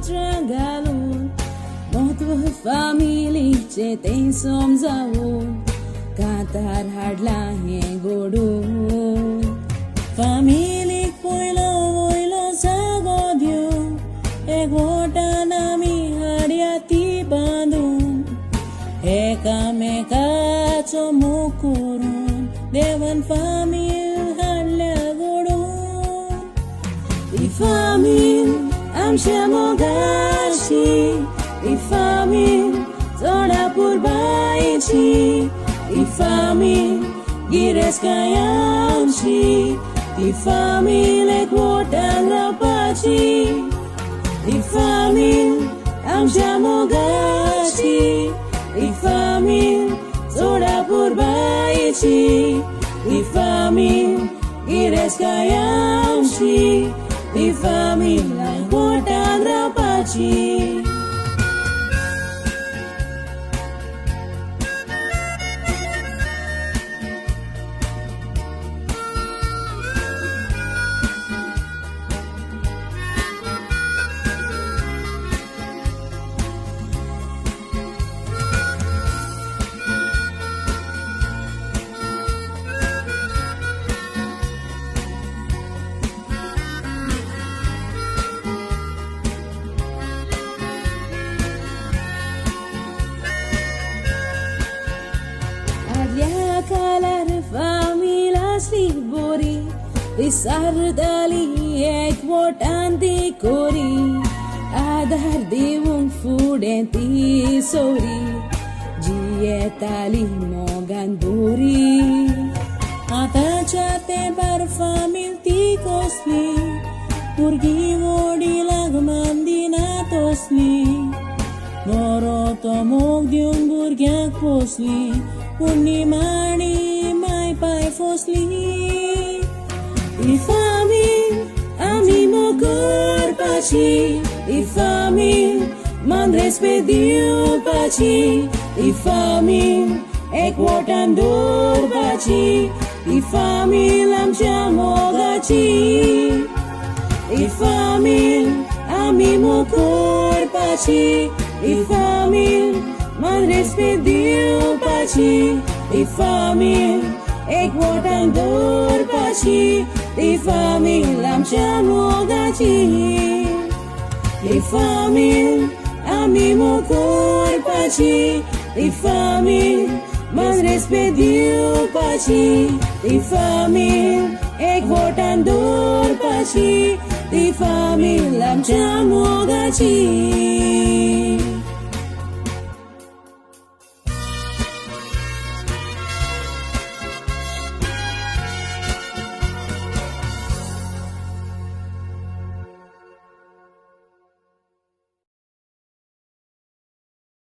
trangalun Moto family che tem somzaun Katar hadla he godun Family poilo oilo sagodio Egota nami hariati bandun Ekamekacho mukurun Devan family hadla godun Di family amsha mogashi Di family zona purbaichi Di family gires kayamshi Di family kuotang rapachi Di family amsha mogashi Di family zona purbaichi Di family gires kayamshi Di family kuotang rapachi Kalar famila slibori Isardali ek votanti kori Adar devung fudenti sori Jietali moganduri Ata chate par famil ti kosli Purgi vodi lagmandi na tosli Moro to mogdiung burgyak posli Punimani mai pai fosli Di famille ami mokor pachi Di famille man respediu pachi Di famille ek wotandor pachi Di famille am chamogachi Di famille ami mokor pachi Di famille man respediu pachi Di famille ek wotandor pachi Di famille am chamogachi Di famille ami mokor pachi Di famille man respediu pachi Di famille ek wotandor pachi Di famille am chamogachi